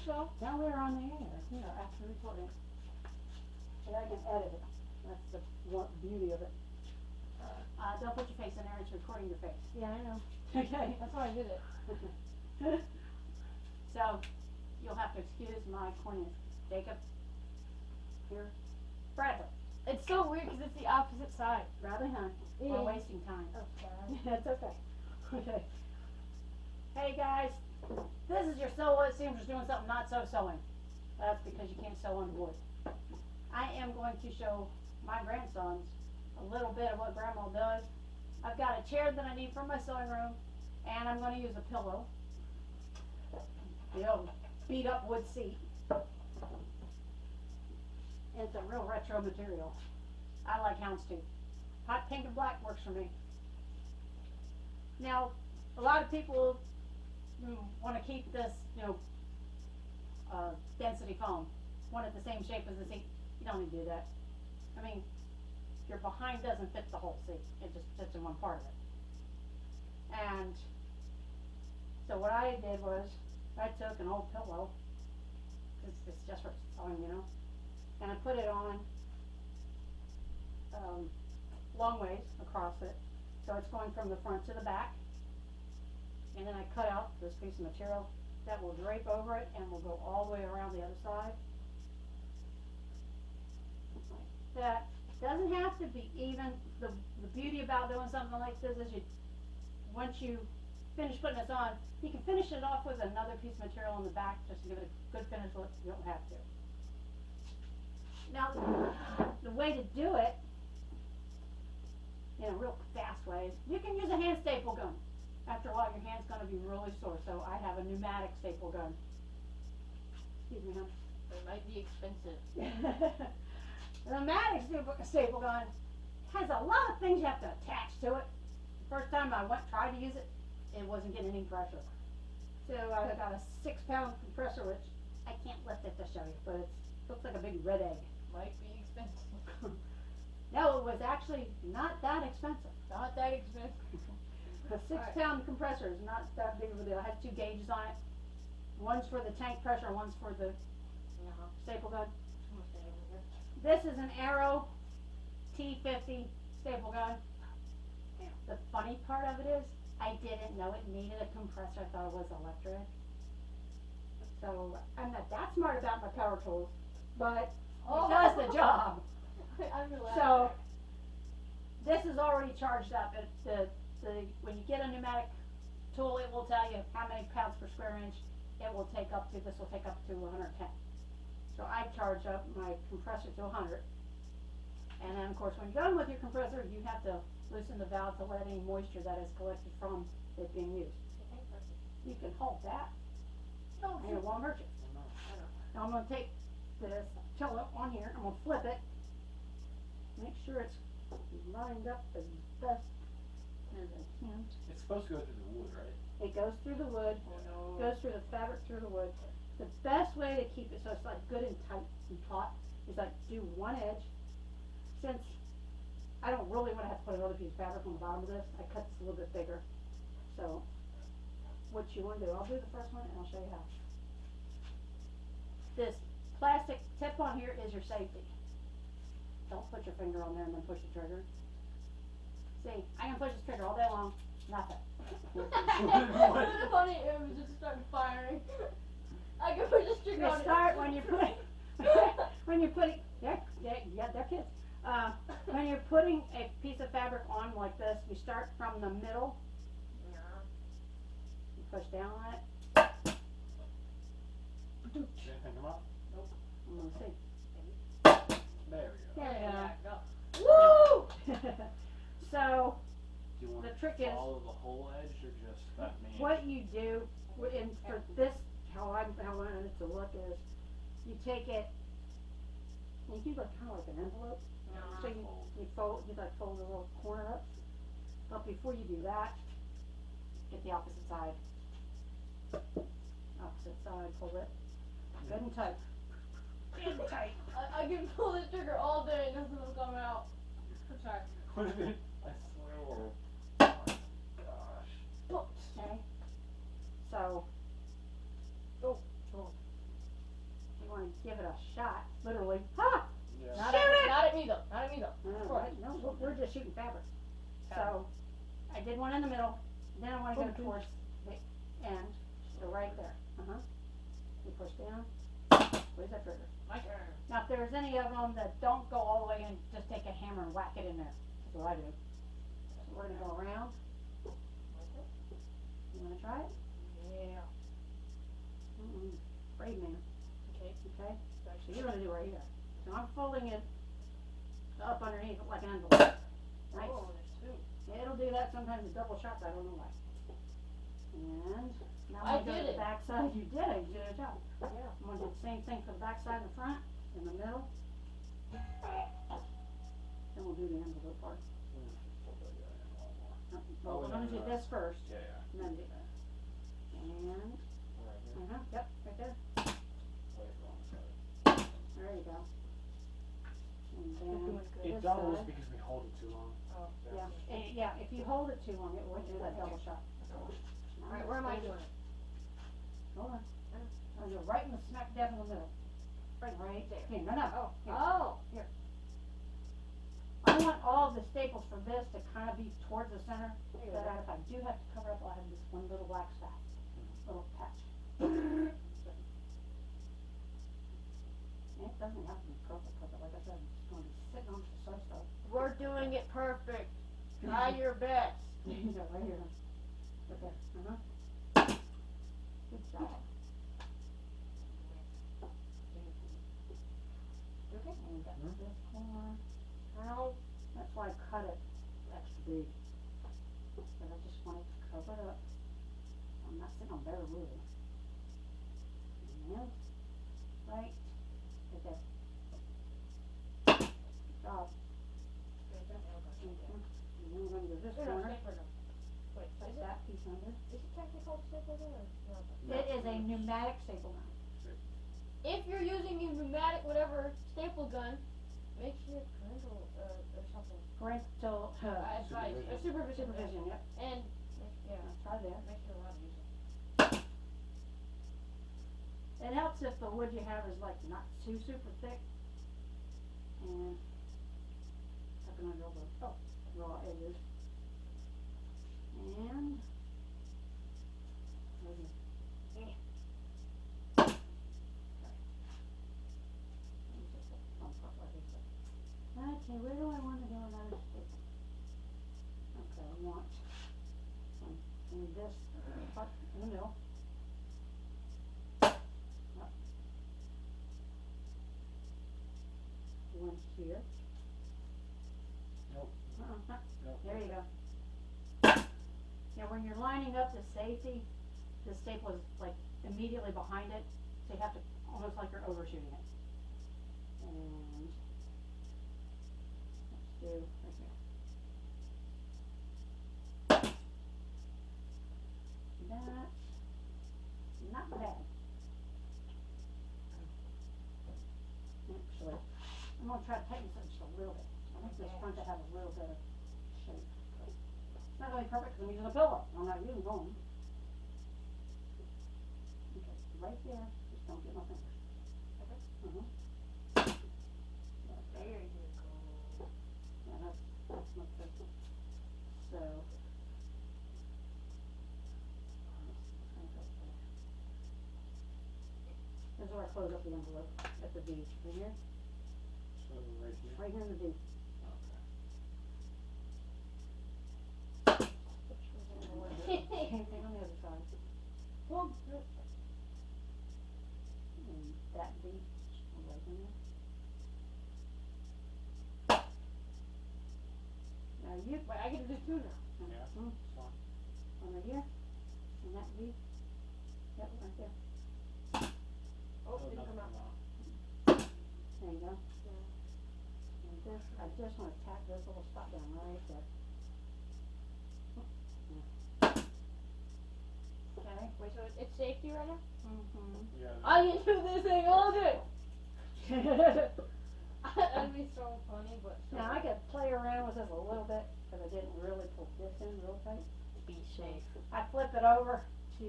show? Now we're on the air, here, after recording. But I can edit it, that's the one beauty of it. Don't put your face in there, it's recording your face. Yeah, I know. Okay. That's why I did it. So, you'll have to excuse my corniness. Jacob, here, Bradley, It's so weird because it's the opposite side. Bradley, huh? Yeah. We're wasting time. Oh, God. That's okay. Okay. Hey guys, this is your sew what seems doing something not so sewing. That's because you can't sew on wood. I am going to show my grandsons a little bit of what Grandma does. I've got a chair that I need for my sewing room, and I'm going to use a pillow. The old beat up wood seat. It's a real retro material. I like houndstooth. Hot pink and black works for me. Now, a lot of people want to keep this, density foam, want it the same shape as the seat. You don't need to do that. I mean, your behind doesn't fit the whole seat. It just fits in one part of it. And so what I did was, I took an old pillow, because it's just for sewing, and I put it on long ways across it. So it's going from the front to the back. And then I cut out this piece of material that will drape over it and will go all the way around the other side. Like that. Doesn't have to be even. The beauty about doing something like this is once you finish putting this on, you can finish it off with another piece of material on the back just to give it a good finish look. You don't have to. Now, the way to do it, in a real fast way, you can use a hand staple gun. After a while, your hand's going to be really sore, so I have a pneumatic staple gun. Excuse me, hon. It might be expensive. The pneumatic staple gun has a lot of things you have to attach to it. The first time I tried to use it, it wasn't getting any pressure. So I got a 6-pound compressor, which I can't lift it to show you, but it looks like a big red egg. Might be expensive. No, it was actually not that expensive. Not that expensive. A 6-pound compressor is not that big of a deal. It has 2 gauges on it. One's for the tank pressure, one's for the staple gun. This is an Arrow T50 staple gun. The funny part of it is, I didn't know it needed a compressor. I thought it was electric. So, I'm not that smart about my power tools, but it does the job. I'm relaxed. So, this is already charged up. When you get a pneumatic tool, it will tell you how many pounds per square inch it will take up to. This will take up to 110. So I charge up my compressor to 100. And then, of course, when you're done with your compressor, you have to loosen the valve to let any moisture that is collected from it being used. You can hold that. Oh, And it won't hurt you. Now I'm going to take this pillow on here. I'm going to flip it. Make sure it's lined up as best as I can. It's supposed to go through the wood, right? It goes through the wood, goes through the fabric, through the wood. The best way to keep it so it's like good and tight and taut is like do one edge. Since I don't really want to have to put another piece of fabric on the bottom of this, I cut this a little bit bigger. So what you want to do, I'll do the first one and I'll show you how. This plastic tip on here is your safety. Don't put your finger on there and then push the trigger. See, I can push this trigger all day long, nothing. Wouldn't it be funny if it just started firing? I can put this trigger You on start when you're putting, they're kids. When you're putting a piece of fabric on like this, you start from the middle, you push down on it. Did anything come up? I'm gonna see. There we go. There we go. Woo! So, Do you want The to trick is- follow the whole edge or just that main? what you do, and for this, how I want it to look is, you take it, you do like kind of like an envelope. So you fold the little corner up. But before you do that, get the opposite side. Opposite side, pull it. Good and tight. Good and tight. I can pull this trigger all day and nothing will come out. I'm sorry. What is it? I swear. Oh my gosh. Okay. So, give it a shot, literally. Ha! Yeah. Not Shoot it! not at me though. Not at me though. No, we're just shooting fabric. So, I did one in the middle, then I wanna go towards the end, so right there, You push down, where's that trigger? My turn. Now, if there's any of them that don't go all the way in, just take a hammer and whack it in there, that's what I do. So we're gonna go around, you wanna try it? Yeah. Brave man, Okay. okay? So you're gonna do right here. So I'm folding it up underneath it like an envelope. Nice. Oh, there's two. Yeah, it'll do that sometimes with double shots, I don't know why. And now I I'm gonna go did to the it. back side. You did it, you did a good job. Yeah. I'm gonna do the same thing for the back side and the front, in the middle. Then we'll do the envelope part. Well, we're gonna do this first, Yeah, and then do that. And, right here. yep, right there. Wait, wrong side. There you go. And You're then, doing good. It This doubles side. because we hold it too long. Oh. yeah, if you hold it too long, it will do that double shot. Alright, where am I doing it? Hold on. I'm gonna go right in the smack dab in the middle. Right there. Here, no. Here. Oh. I want all the staples for this to kind of be towards the center, so There you that go. if I do have to cover up, I'll have this one little black spot, little patch. It doesn't have to be perfect, like I said, it's gonna be sitting on the side stuff. We're doing it perfect. Try your best. Yeah, right here. Okay, Good job. Okay. And got Mhm. this corner. Now, That's why I cut it extra big. But I just wanted to cover it up. I'm not sitting on bare wood. And, right there. Good job. And then we're gonna do this corner, Wait, put is that piece under. it technically called staple gun or no? It is a pneumatic staple gun. If you're using a pneumatic whatever staple gun, make sure it's parental or something. Parental, Advice, supervision. supervision, yep. And Try that. make sure allowed to use it. It helps if the wood you have is like not too super thick. And tucking under the raw edges. And okay, where do I want to go another stick? Okay, I want in this part in the middle. One here. Nope. Nope. There you go. Now, when you're lining up the safety, the staple is like immediately behind it, so you have to, almost like you're overshooting it. And let's do right here. That's not bad. Actually, I'm gonna try to tighten this just a little bit. I think this front to have a little bit of shape. It's not really perfect because I'm using a pillow. I'm not using bone. Okay, right there. Just don't get my fingers. Okay. There you go. Yeah, that's much better. So. This is where I close up the envelope at the V. Right here? So right here. Right here in the V. Same thing on the other side. Well, And that V, right in there. Now you, wait, I get to do two now. Yeah. Hmm. It's fine. One right here, and that V. Yep, right there. Oh, didn't nothing come out. There you go. And this, I just wanna tap this little spot down right there. Okay. Wait, so it's safety right now? Mm-hmm. Yeah. I can do this thing all day. That'd be so funny, but so Now I could play around with this a little bit, cause I didn't really pull this in real tight. be safe. I flip it over to,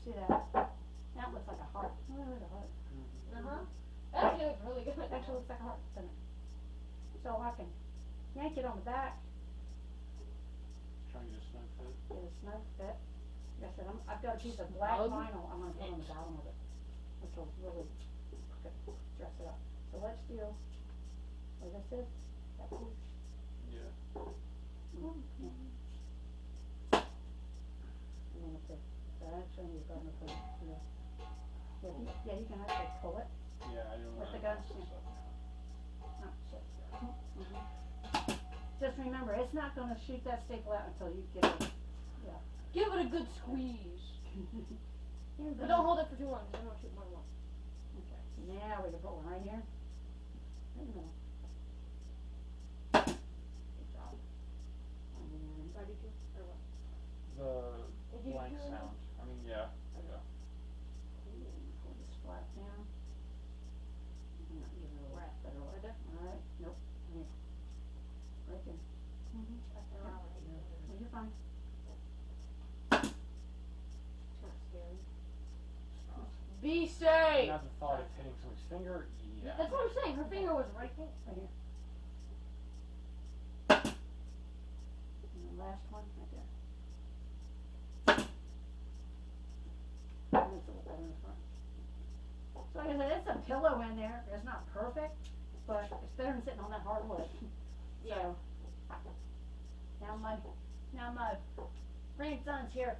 see that? That looks like a heart. Oh, there's a heart. heart in it. So I can yank it on the back, Trying to get a snug fit. get a snug fit. Like I said, I've got a piece of black Snug vinyl I'm gonna put on the bottom of it, which will really dress it up. So let's do, what this is, that piece. Yeah. And then it's actually you're gonna put it here. Yeah, you can actually pull it. Yeah, I don't With the know. guns, yeah. Oh, shit. Mhm. Just remember, it's not gonna shoot that staple out until you get it. Give it a good squeeze. Here, But don't hold it for too long, because I don't shoot more than one. Okay, now we can put one right here. Right in the middle. Good job. And Ready to? Or what? The Did you blank do it? sound. I mean, yeah. Yeah. pull this flap down. I'm not giving it a wrap better like that. Alright, nope. Here. Right there. Well, you're fine. Be safe! Not the thought of hitting somebody's finger. Yeah. That's what I'm saying, her finger was right there. Right here. And the last one, right there. And it's a little better in the front. So like I said, it's a pillow in there, it's not perfect, but it's better than sitting on that hardwood. Yeah. Now my grandsons here,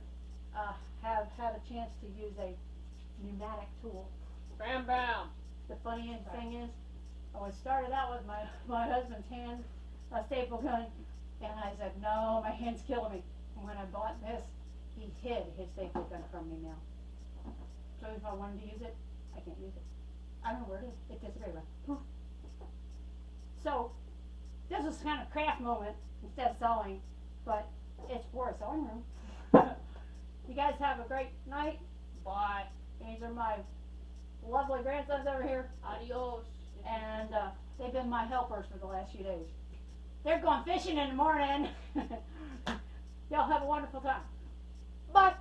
have had a chance to use a pneumatic tool. Bam bam. The funny thing is, I started out with my husband's hand, a staple gun, and I said, no, my hand's killing me. And when I bought this, he hid his staple gun from me now. So if I wanted to use it, I can't use it. I don't know where it is. It disappeared. Poof. So, this was kind of craft moment instead of sewing, but it's for a sewing room. You guys have a great night. Bye. These are my lovely grandsons over here. Adios. And they've been my helpers for the last few days. They're going fishing in the morning. Y'all have a wonderful time. Bye.